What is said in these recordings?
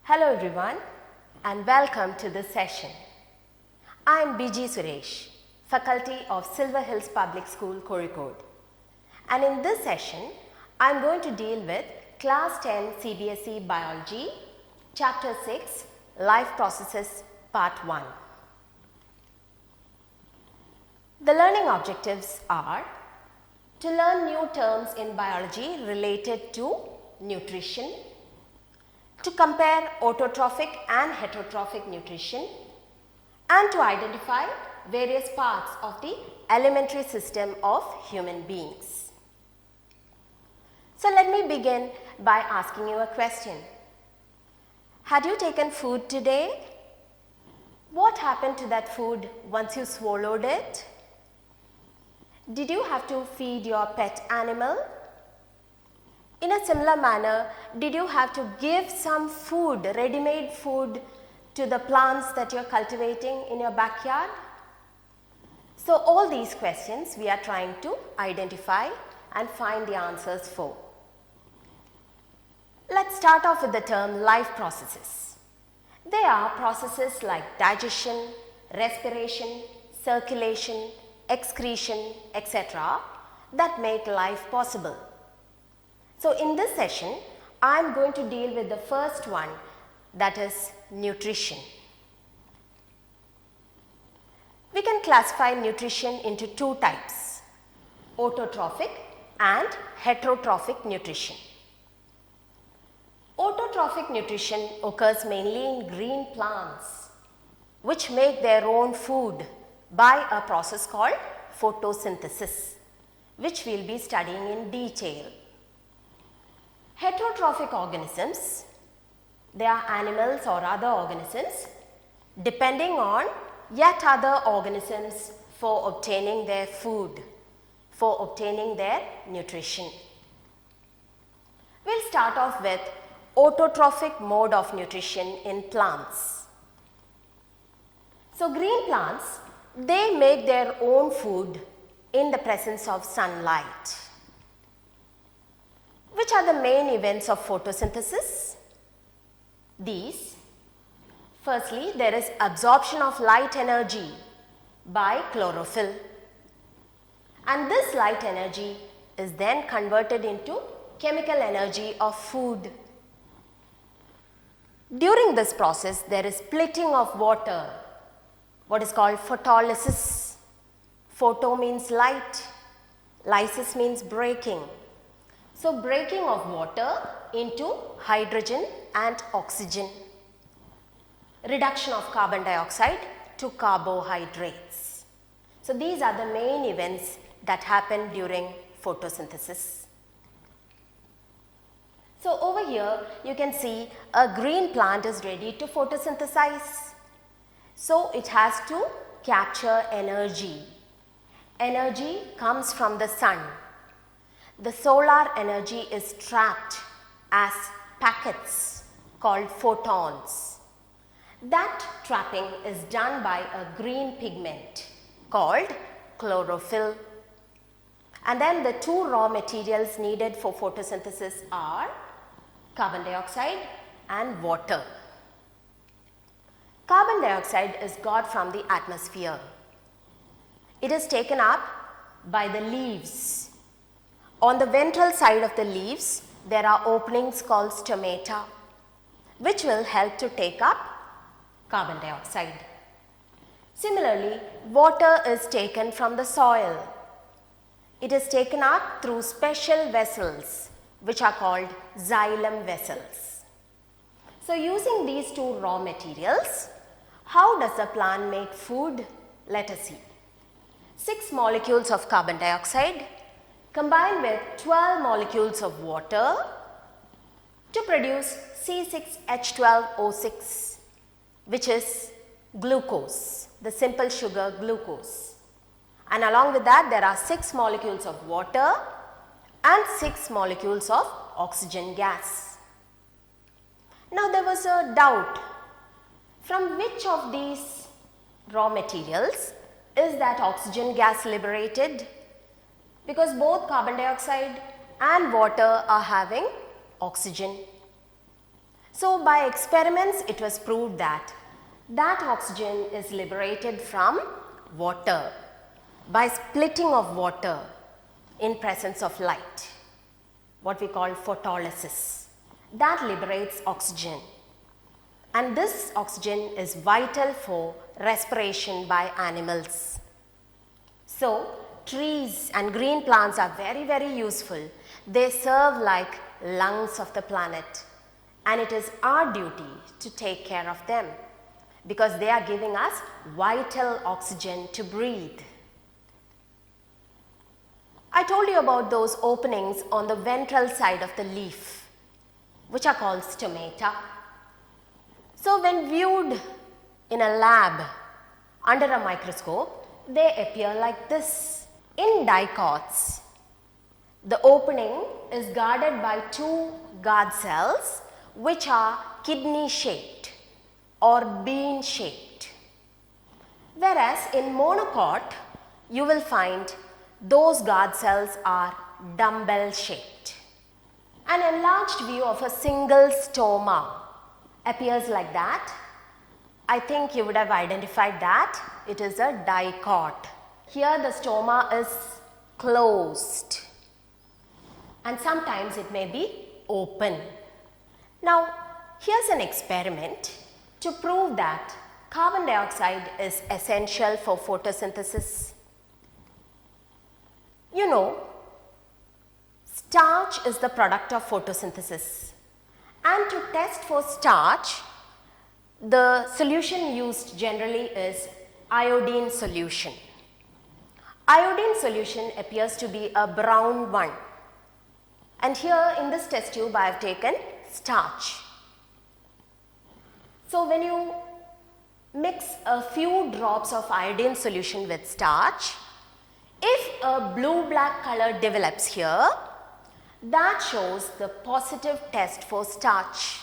Hello everyone and welcome to this session. I am BG Suresh, Faculty of Silver Hills Public School, Kozhikode. And in this session, I am going to deal with Class 10 CBSE Biology, Chapter 6, Life Processes, Part 1. The learning objectives are to learn new terms in biology related to nutrition, to compare autotrophic and heterotrophic nutrition, and to identify various parts of the alimentary system of human beings. So let me begin by asking you a question. Had you taken food today? What happened to that food once you swallowed it? Did you have to feed your pet animal? In a similar manner, did you have to give some food, ready-made food, to the plants that you are cultivating in your backyard? So all these questions we are trying to identify and find the answers for. Let's start off with the term life processes. They are processes like digestion, respiration, circulation, excretion, etc. that make life possible. So in this session, I am going to deal with the first one, that is nutrition. We can classify nutrition into two types, autotrophic and heterotrophic nutrition. Autotrophic nutrition occurs mainly in green plants, which make their own food by a process called photosynthesis, which we will be studying in detail. Heterotrophic organisms, they are animals or other organisms depending on yet other organisms for obtaining their food, for obtaining their nutrition. We will start off with autotrophic mode of nutrition in plants. So green plants, they make their own food in the presence of sunlight. Which are the main events of photosynthesis? These. Firstly, there is absorption of light energy by chlorophyll, and this light energy is then converted into chemical energy of food. During this process, there is splitting of water, what is called photolysis. Photo means light, lysis means breaking. So breaking of water into hydrogen and oxygen. Reduction of carbon dioxide to carbohydrates. So these are the main events that happen during photosynthesis. So over here you can see a green plant is ready to photosynthesize. So it has to capture energy. Energy comes from the sun. The solar energy is trapped as packets called photons. That trapping is done by a green pigment called chlorophyll. And then the two raw materials needed for photosynthesis are carbon dioxide and water. Carbon dioxide is got from the atmosphere. It is taken up by the leaves. On the ventral side of the leaves, there are openings called stomata, which will help to take up carbon dioxide. Similarly, water is taken from the soil. It is taken up through special vessels, which are called xylem vessels. So using these two raw materials, how does the plant make food? Let us see. 6 molecules of carbon dioxide combined with 12 molecules of water to produce C6H12O6, which is glucose, the simple sugar glucose. And along with that, there are 6 molecules of water and 6 molecules of oxygen gas. Now there was a doubt, from which of these raw materials is that oxygen gas liberated? Because both carbon dioxide and water are having oxygen. So by experiments it was proved that oxygen is liberated from water by splitting of water in presence of light, what we call photolysis. That liberates oxygen, and this oxygen is vital for respiration by animals. So trees and green plants are very useful. They serve like lungs of the planet, and it is our duty to take care of them because they are giving us vital oxygen to breathe. I told you about those openings on the ventral side of the leaf, which are called stomata. So when viewed in a lab under a microscope, they appear like this. In dicots, the opening is guarded by two guard cells which are kidney shaped or bean shaped. Whereas in monocot, you will find those guard cells are dumbbell shaped. An enlarged view of a single stoma appears like that. I think you would have identified that it is a dicot. Here the stoma is closed and sometimes it may be open. Now here's an experiment to prove that carbon dioxide is essential for photosynthesis. You know, starch is the product of photosynthesis, and to test for starch, the solution used generally is iodine solution. Iodine solution appears to be a brown one, and here in this test tube I have taken starch. So when you mix a few drops of iodine solution with starch, if a blue-black color develops here, that shows the positive test for starch.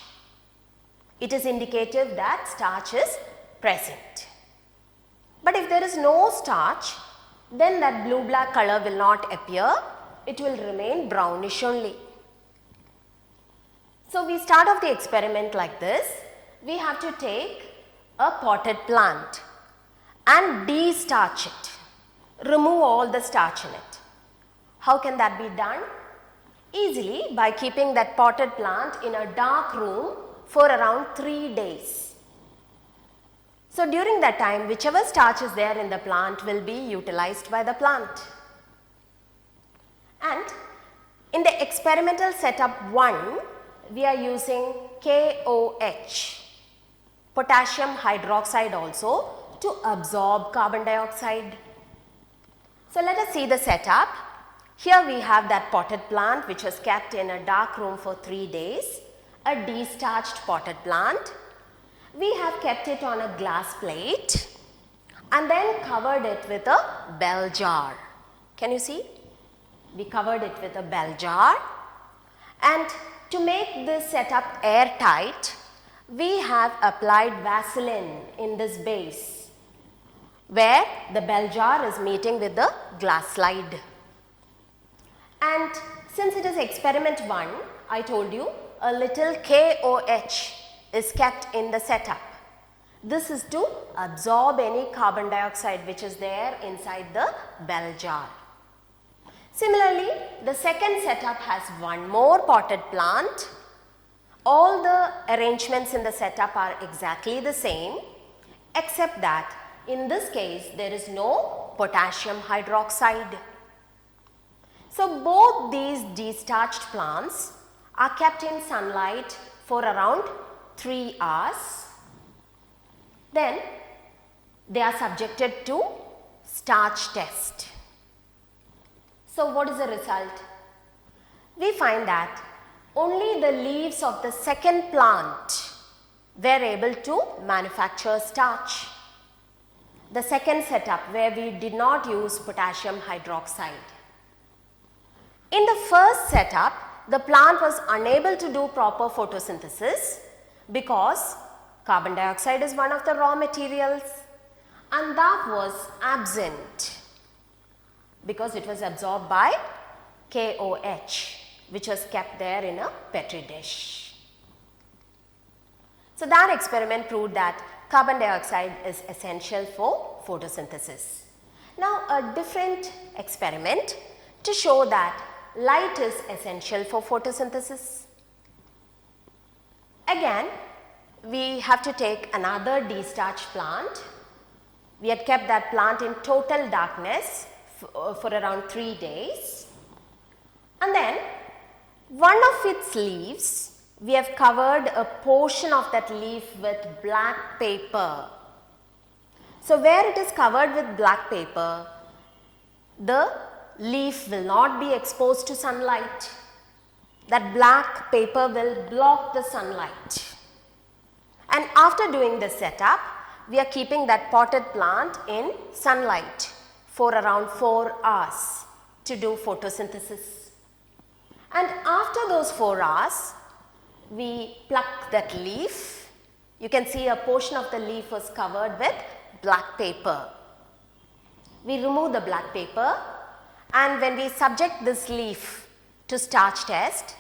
It is indicative that starch is present. But if there is no starch, then that blue-black color will not appear. It will remain brownish only. So we start off the experiment like this. We have to take a potted plant and de-starch it. Remove all the starch in it. How can that be done? Easily by keeping that potted plant in a dark room for around 3 days. So during that time, whichever starch is there in the plant will be utilized by the plant. And in the experimental setup 1, we are using KOH, potassium hydroxide also, to absorb carbon dioxide. So let us see the setup. Here we have that potted plant which was kept in a dark room for 3 days, a de-starched potted plant. We have kept it on a glass plate and then covered it with a bell jar. Can you see? We covered it with a bell jar, and to make this setup airtight, we have applied Vaseline in this base where the bell jar is meeting with the glass slide. And since it is experiment 1, I told you a little KOH is kept in the setup. This is to absorb any carbon dioxide which is there inside the bell jar. Similarly, the second setup has one more potted plant. All the arrangements in the setup are exactly the same, except that in this case there is no potassium hydroxide. So both these de-starched plants are kept in sunlight for around 3 hours. Then they are subjected to starch test. So what is the result? We find that only the leaves of the second plant were able to manufacture starch. The second setup where we did not use potassium hydroxide. In the first setup, the plant was unable to do proper photosynthesis because carbon dioxide is one of the raw materials and that was absent because it was absorbed by KOH, which was kept there in a petri dish. So that experiment proved that carbon dioxide is essential for photosynthesis. Now a different experiment to show that light is essential for photosynthesis. Again, we have to take another destarch plant. We had kept that plant in total darkness for around 3 days. And then one of its leaves, we have covered a portion of that leaf with black paper. So where it is covered with black paper, the leaf will not be exposed to sunlight. That black paper will block the sunlight. And after doing this setup, we are keeping that potted plant in sunlight for around 4 hours to do photosynthesis. And after those 4 hours, we pluck that leaf. You can see a portion of the leaf was covered with black paper. We remove the black paper, and when we subject this leaf to starch test,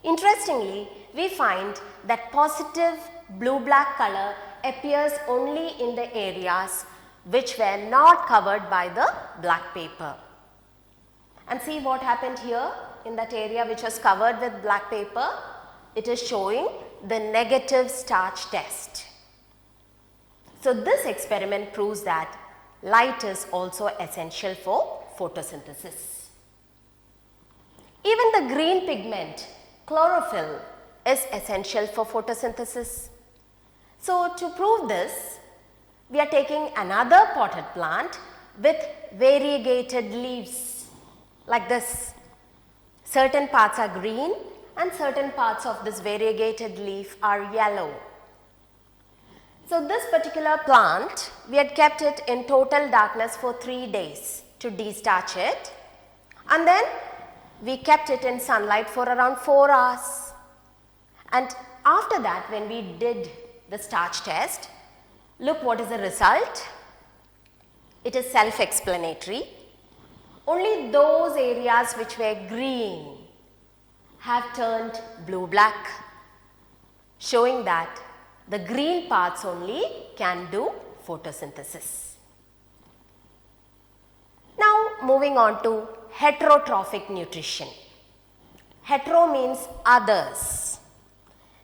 interestingly, we find that positive blue-black color appears only in the areas which were not covered by the black paper. And see what happened here in that area which was covered with black paper. It is showing the negative starch test. So this experiment proves that light is also essential for photosynthesis. Even the green pigment, chlorophyll, is essential for photosynthesis. So to prove this, we are taking another potted plant with variegated leaves like this. Certain parts are green and certain parts of this variegated leaf are yellow. So this particular plant, we had kept it in total darkness for 3 days to destarch it, and then we kept it in sunlight for around 4 hours. And after that, when we did the starch test, look what is the result. It is self-explanatory. Only those areas which were green have turned blue-black, showing that the green parts only can do photosynthesis. Now moving on to heterotrophic nutrition. Hetero means others.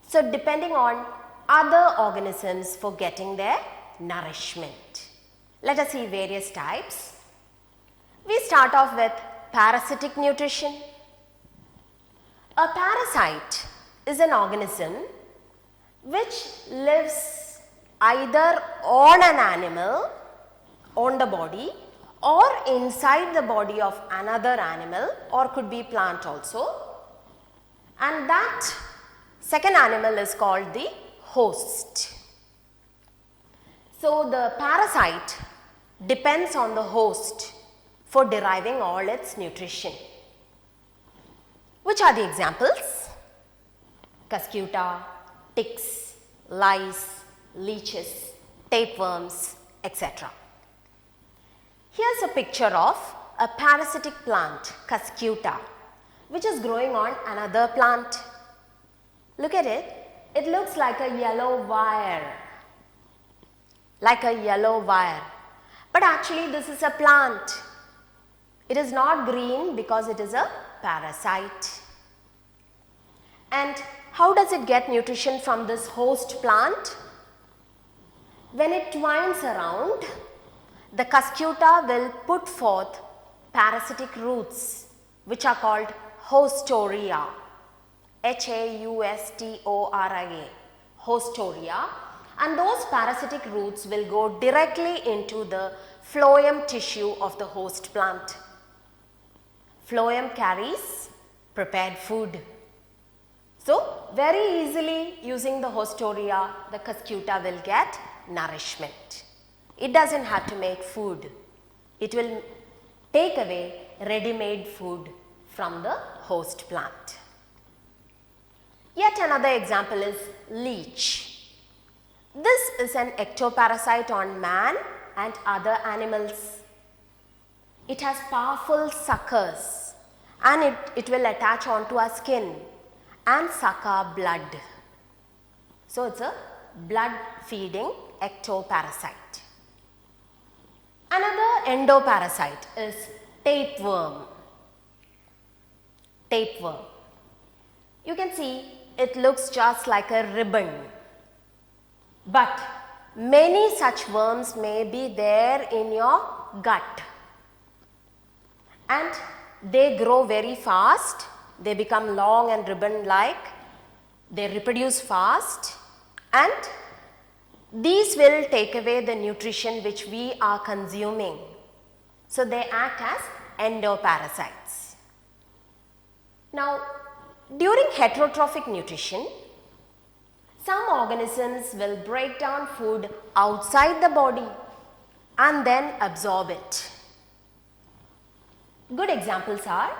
So depending on other organisms for getting their nourishment. Let us see various types. We start off with parasitic nutrition. A parasite is an organism which lives either on an animal, on the body, or inside the body of another animal, or could be plant also. And that second animal is called the host. So the parasite depends on the host for deriving all its nutrition. Which are the examples? Cuscuta, ticks, lice, leeches, tapeworms, etc. Here's a picture of a parasitic plant, Cuscuta, which is growing on another plant. Look at it. It looks like a yellow wire. Like a yellow wire. But actually this is a plant. It is not green because it is a parasite. And how does it get nutrition from this host plant? When it twines around, the Cuscuta will put forth parasitic roots which are called haustoria. Haustoria, haustoria, and those parasitic roots will go directly into the phloem tissue of the host plant. Phloem carries prepared food. So, very easily using the haustoria, the Cuscuta will get nourishment. It doesn't have to make food. It will take away ready-made food from the host plant. Yet another example is leech. This is an ectoparasite on man and other animals. It has powerful suckers and it will attach onto our skin and suck our blood. So it's a blood feeding ectoparasite. Another endoparasite is tapeworm. Tapeworm. You can see it looks just like a ribbon, but many such worms may be there in your gut, and they grow very fast. They become long and ribbon like. They reproduce fast, and these will take away the nutrition which we are consuming. So they act as endoparasites. Now, during heterotrophic nutrition, some organisms will break down food outside the body and then absorb it. Good examples are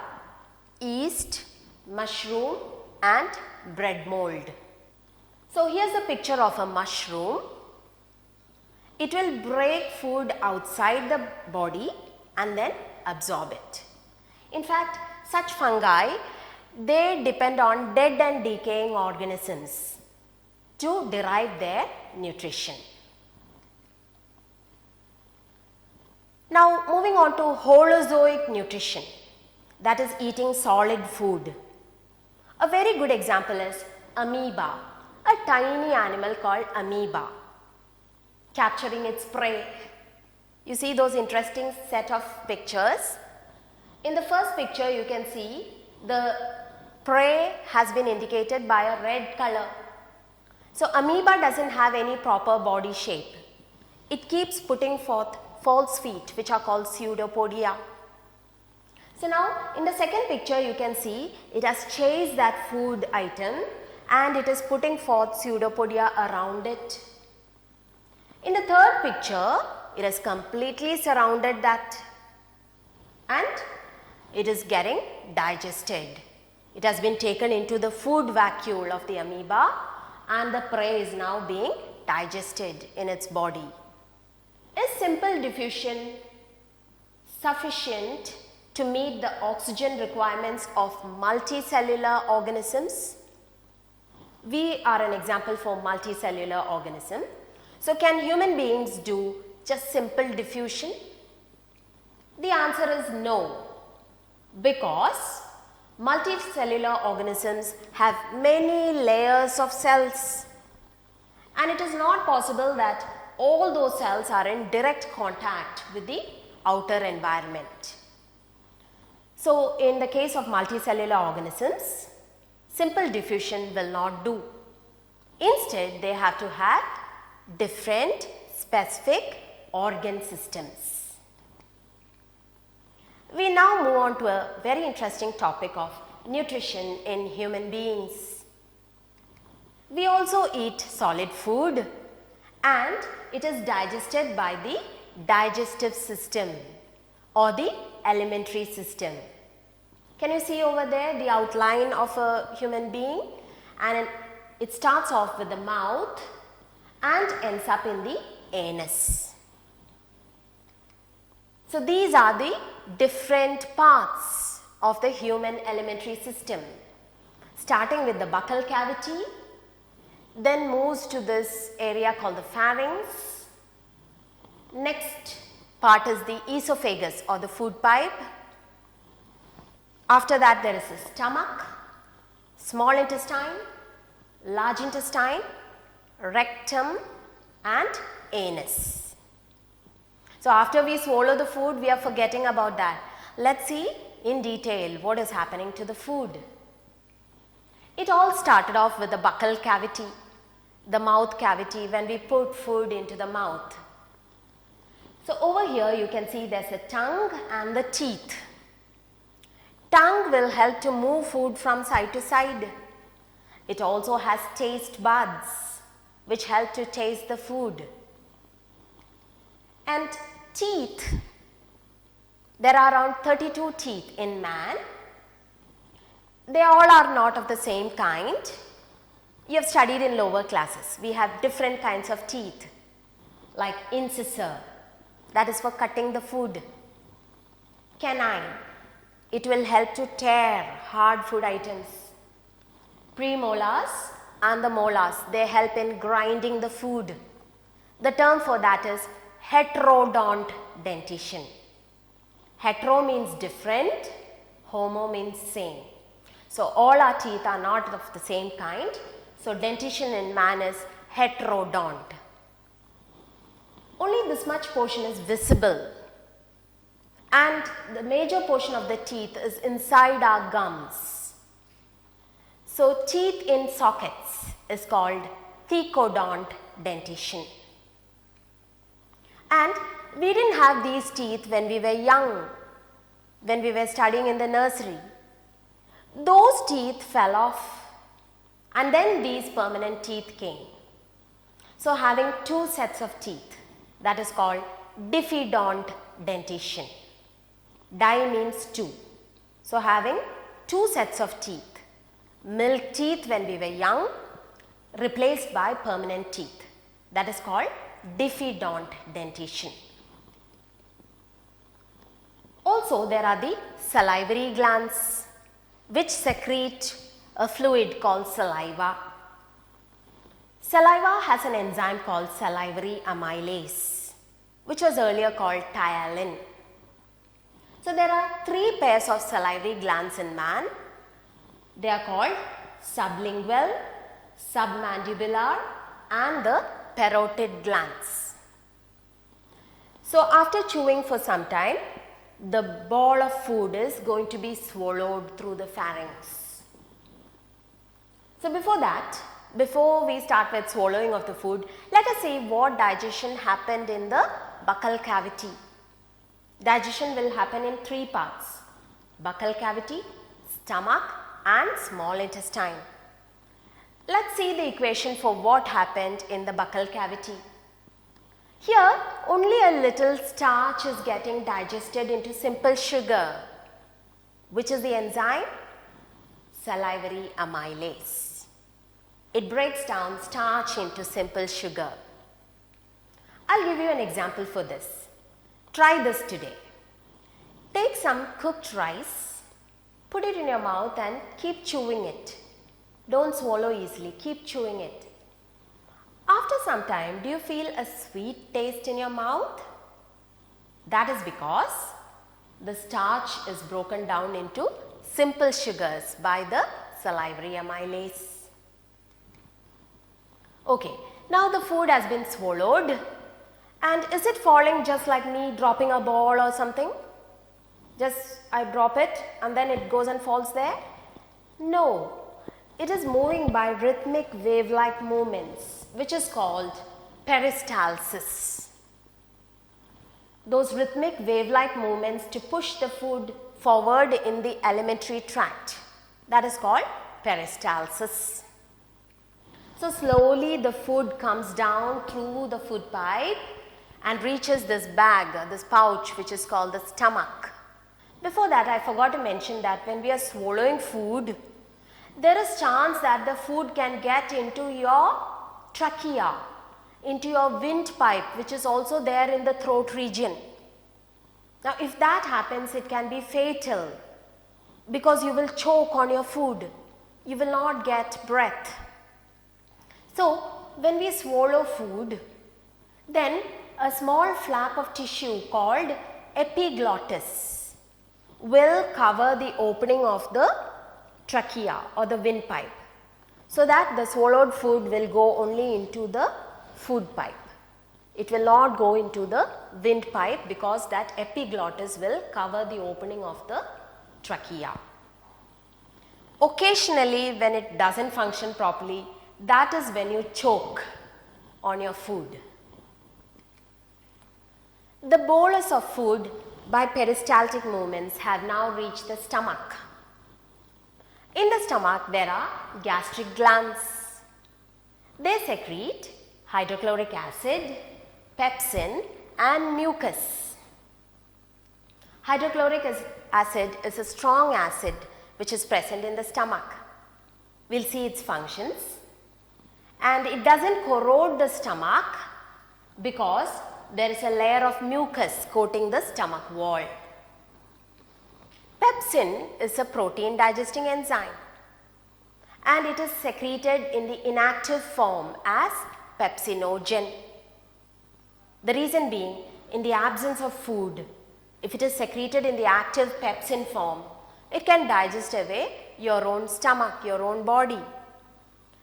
yeast, mushroom and bread mold. So here's a picture of a mushroom. It will break food outside the body and then absorb it. In fact, such fungi, they depend on dead and decaying organisms to derive their nutrition. Now moving on to holozoic nutrition, that is eating solid food. A very good example is amoeba, a tiny animal called amoeba, capturing its prey. You see those interesting set of pictures. In the first picture you can see the prey has been indicated by a red color. So amoeba doesn't have any proper body shape. It keeps putting forth false feet which are called pseudopodia. So now in the second picture you can see it has chased that food item and it is putting forth pseudopodia around it. In the third picture it has completely surrounded that and it is getting digested. It has been taken into the food vacuole of the amoeba and the prey is now being digested in its body. Is simple diffusion sufficient to meet the oxygen requirements of multicellular organisms? We are an example for multicellular organism. So can human beings do just simple diffusion? The answer is no, because multicellular organisms have many layers of cells and it is not possible that all those cells are in direct contact with the outer environment. So in the case of multicellular organisms, simple diffusion will not do. Instead, they have to have different specific organ systems. We now move on to a very interesting topic of nutrition in human beings. We also eat solid food and it is digested by the digestive system or the alimentary system. Can you see over there the outline of a human being? And it starts off with the mouth and ends up in the anus. So these are the different parts of the human alimentary system, starting with the buccal cavity, then moves to this area called the pharynx. Next part is the esophagus or the food pipe. After that there is the stomach, small intestine, large intestine, rectum and anus. So after we swallow the food, we are forgetting about that. Let's see in detail what is happening to the food. It all started off with the buccal cavity, the mouth cavity when we put food into the mouth. So over here you can see there's a tongue and the teeth. Tongue will help to move food from side to side. It also has taste buds which help to taste the food. And teeth, there are around 32 teeth in man. They all are not of the same kind. You have studied in lower classes. We have different kinds of teeth like incisor, that is for cutting the food. Canine, it will help to tear hard food items. Premolars and the molars, they help in grinding the food. The term for that is heterodont dentition. Hetero means different, homo means same. So all our teeth are not of the same kind. So dentition in man is heterodont. Only this much portion is visible, and the major portion of the teeth is inside our gums. So teeth in sockets is called thecodont dentition. And we didn't have these teeth when we were young, when we were studying in the nursery. Those teeth fell off, and then these permanent teeth came. So having two sets of teeth, that is called diffidont dentition. Di means two. So having two sets of teeth, milk teeth when we were young, replaced by permanent teeth, that is called diffidont dentition. Also there are the salivary glands which secrete a fluid called saliva. Saliva has an enzyme called salivary amylase, which was earlier called ptyalin. So there are three pairs of salivary glands in man. They are called sublingual, submandibular and the parotid glands. So after chewing for some time, the ball of food is going to be swallowed through the pharynx. So before we start with swallowing of the food, let us see what digestion happened in the buccal cavity. Digestion will happen in three parts: buccal cavity, stomach and small intestine. Let's see the equation for what happened in the buccal cavity. Here only a little starch is getting digested into simple sugar. Which is the enzyme? Salivary amylase. It breaks down starch into simple sugar. I'll give you an example for this. Try this today. Take some cooked rice, put it in your mouth and keep chewing it. Don't swallow easily, keep chewing it. After some time, do you feel a sweet taste in your mouth? That is because the starch is broken down into simple sugars by the salivary amylase. Okay, now the food has been swallowed, and is it falling just like me dropping a ball or something? Just I drop it and then it goes and falls there? No, it is moving by rhythmic wave-like movements, which is called peristalsis. Those rhythmic wave-like movements to push the food forward in the alimentary tract, that is called peristalsis. So slowly the food comes down through the food pipe and reaches this bag, this pouch, which is called the stomach. Before that, I forgot to mention that when we are swallowing food, there is chance that the food can get into your trachea, into your windpipe, which is also there in the throat region. Now if that happens, it can be fatal because you will choke on your food. You will not get breath. So when we swallow food, then a small flap of tissue called epiglottis will cover the opening of the trachea or the windpipe, so that the swallowed food will go only into the food pipe. It will not go into the windpipe because that epiglottis will cover the opening of the trachea. Occasionally, when it doesn't function properly, that is when you choke on your food. The bolus of food by peristaltic movements have now reached the stomach. In the stomach, there are gastric glands. They secrete hydrochloric acid, pepsin and mucus. Hydrochloric acid is a strong acid which is present in the stomach. We will see its functions, and it does not corrode the stomach because there is a layer of mucus coating the stomach wall. Pepsin is a protein digesting enzyme, and it is secreted in the inactive form as pepsinogen. The reason being, in the absence of food, if it is secreted in the active pepsin form, it can digest away your own stomach, your own body.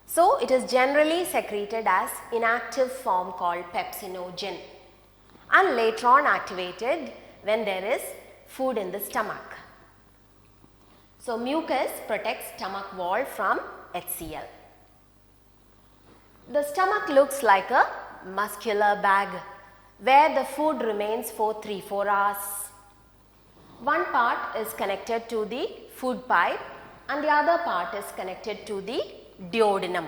So, it is generally secreted as inactive form called pepsinogen and later on activated when there is food in the stomach. So, mucus protects stomach wall from HCl. The stomach looks like a muscular bag where the food remains for 3-4 hours. One part is connected to the food pipe and the other part is connected to the duodenum.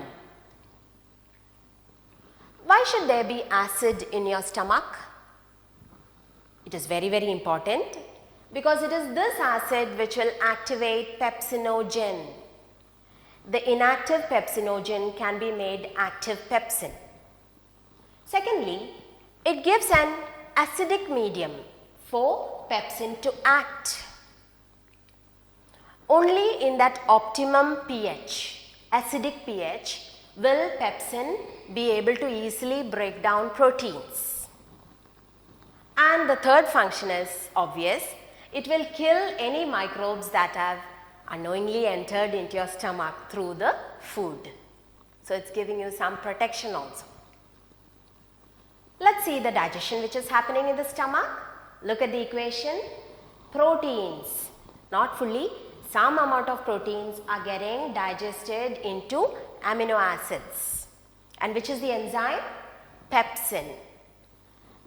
Why should there be acid in your stomach? It is very, very important because it is this acid which will activate pepsinogen. The inactive pepsinogen can be made active pepsin. Secondly, it gives an acidic medium for pepsin to act. Only in that optimum pH, acidic pH, will pepsin be able to easily break down proteins. And the third function is obvious. It will kill any microbes that have unknowingly entered into your stomach through the food. So, it is giving you some protection also. Let us see the digestion which is happening in the stomach. Look at the equation. Proteins, not fully, some amount of proteins are getting digested into amino acids. And which is the enzyme? Pepsin.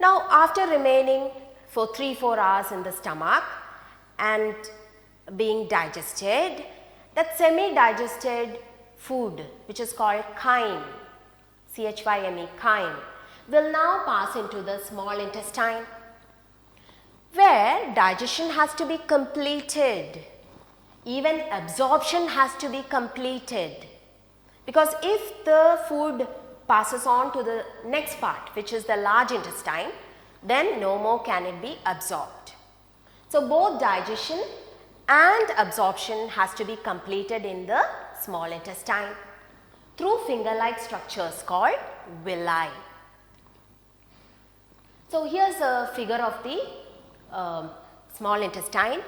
Now, after remaining for 3-4 hours in the stomach and being digested, that semi-digested food which is called chyme, CHYME, chyme, will now pass into the small intestine where digestion has to be completed. Even absorption has to be completed, because if the food passes on to the next part which is the large intestine, then no more can it be absorbed. So, both digestion and absorption has to be completed in the small intestine through finger-like structures called villi. So, here is a figure of the small intestine.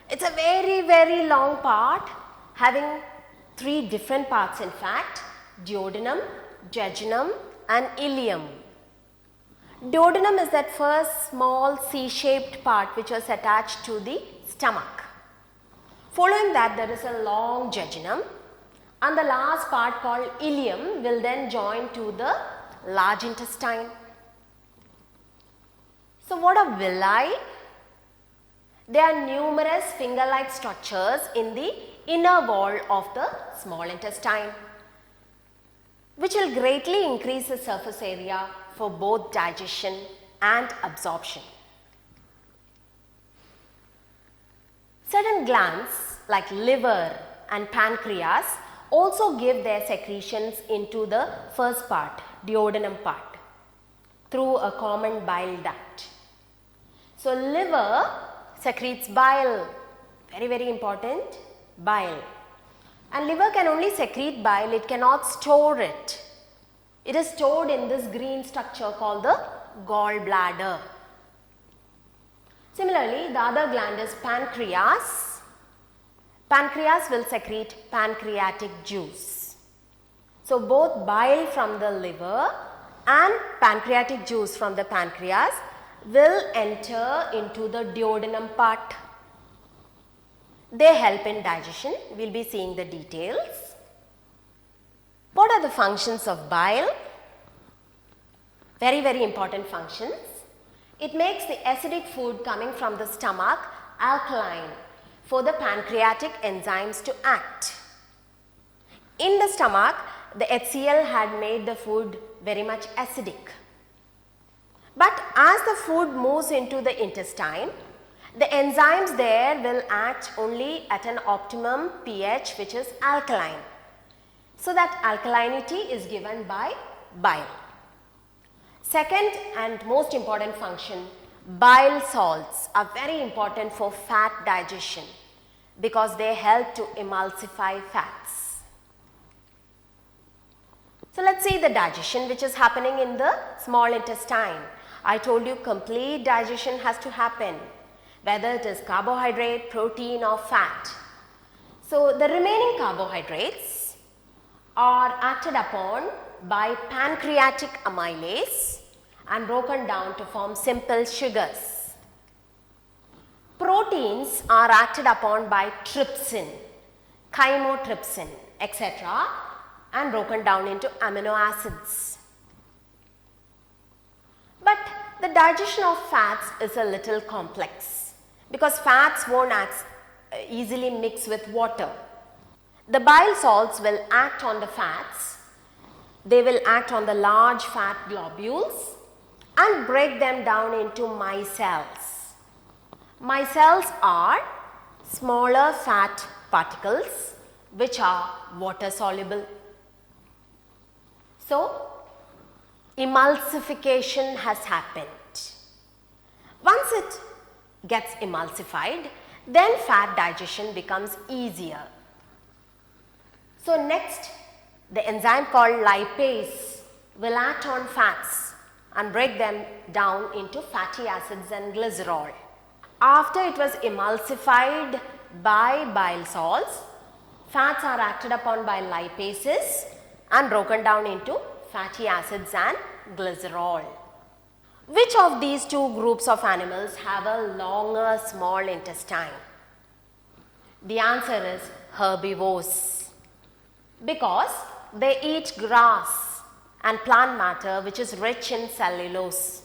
It is a very, very long part having 3 different parts in fact: duodenum, jejunum and ileum. Duodenum is that first small C-shaped part which was attached to the stomach. Following that, there is a long jejunum, and the last part called ileum will then join to the large intestine. So, what are villi? There are numerous finger-like structures in the inner wall of the small intestine, which will greatly increase the surface area for both digestion and absorption. Certain glands like liver and pancreas also give their secretions into the first part, duodenum part, through a common bile duct. So, liver secretes bile, very, very important, bile. And liver can only secrete bile, it cannot store it. It is stored in this green structure called the gallbladder. Similarly, the other gland is pancreas. Pancreas will secrete pancreatic juice. So, both bile from the liver and pancreatic juice from the pancreas will enter into the duodenum part. They help in digestion. We will be seeing the details. What are the functions of bile? Very, very important functions. It makes the acidic food coming from the stomach alkaline for the pancreatic enzymes to act. In the stomach, the HCl had made the food very much acidic. But as the food moves into the intestine, the enzymes there will act only at an optimum pH which is alkaline. So, that alkalinity is given by bile. Second and most important function, bile salts are very important for fat digestion because they help to emulsify fats. So let's see the digestion which is happening in the small intestine. I told you complete digestion has to happen, whether it is carbohydrate, protein or fat. So the remaining carbohydrates are acted upon by pancreatic amylase and broken down to form simple sugars. Proteins are acted upon by trypsin, chymotrypsin, etc. and broken down into amino acids. But the digestion of fats is a little complex because fats won't easily mix with water. The bile salts will act on the fats, they will act on the large fat globules and break them down into micelles. Micelles are smaller fat particles which are water soluble. So, emulsification has happened. Once it gets emulsified, then fat digestion becomes easier. So, next the enzyme called lipase will act on fats and break them down into fatty acids and glycerol. After it was emulsified by bile salts, fats are acted upon by lipases and broken down into fatty acids and glycerol. Which of these two groups of animals have a longer small intestine? The answer is herbivores, because they eat grass and plant matter which is rich in cellulose.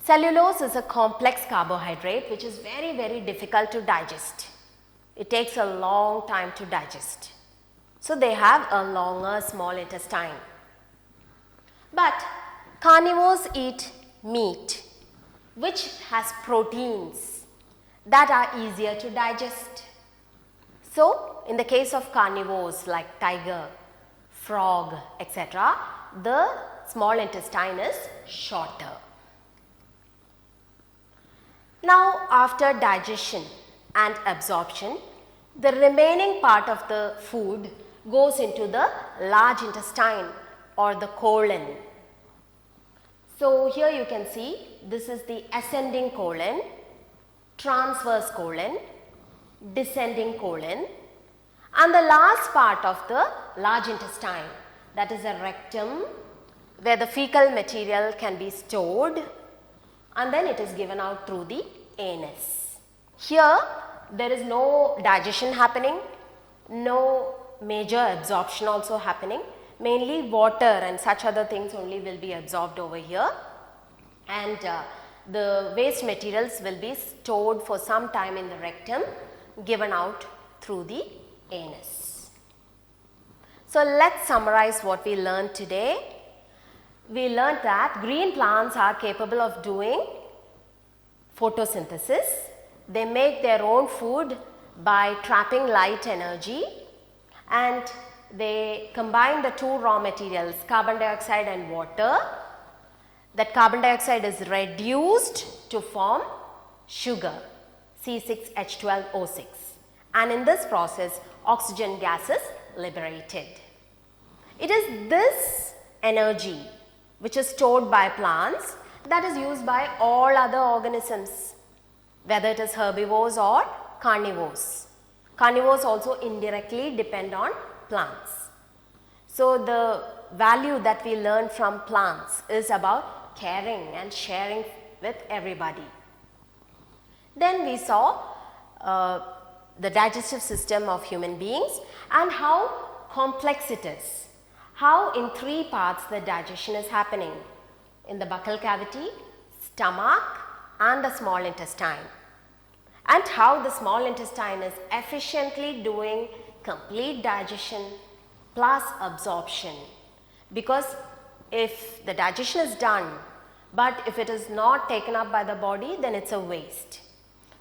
Cellulose is a complex carbohydrate which is very difficult to digest. It takes a long time to digest. So they have a longer small intestine. But carnivores eat meat which has proteins that are easier to digest. So in the case of carnivores like tiger, frog, etc., the small intestine is shorter. Now after digestion and absorption, the remaining part of the food goes into the large intestine or the colon. So here you can see this is the ascending colon, transverse colon, descending colon, and the last part of the large intestine, that is a rectum, where the fecal material can be stored and then it is given out through the anus. Here there is no digestion happening, no major absorption also happening, mainly water and such other things only will be absorbed over here, and the waste materials will be stored for some time in the rectum, given out through the anus. So let's summarize what we learned today. We learned that green plants are capable of doing photosynthesis. They make their own food by trapping light energy, and they combine the two raw materials, carbon dioxide and water. That carbon dioxide is reduced to form sugar, C6H12O6, and in this process oxygen gas is liberated. It is this energy which is stored by plants that is used by all other organisms, whether it is herbivores or carnivores. Carnivores also indirectly depend on plants. So the value that we learn from plants is about caring and sharing with everybody. Then we saw the digestive system of human beings and how complex it is. How in three parts the digestion is happening: in the buccal cavity, stomach and the small intestine, and how the small intestine is efficiently doing complete digestion plus absorption, because if the digestion is done but if it is not taken up by the body, then it is a waste.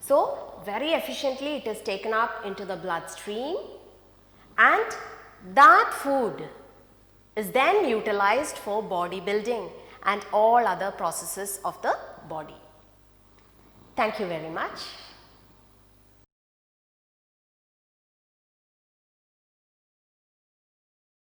So very efficiently it is taken up into the bloodstream, and that food is then utilized for body building and all other processes of the body. Thank you very much.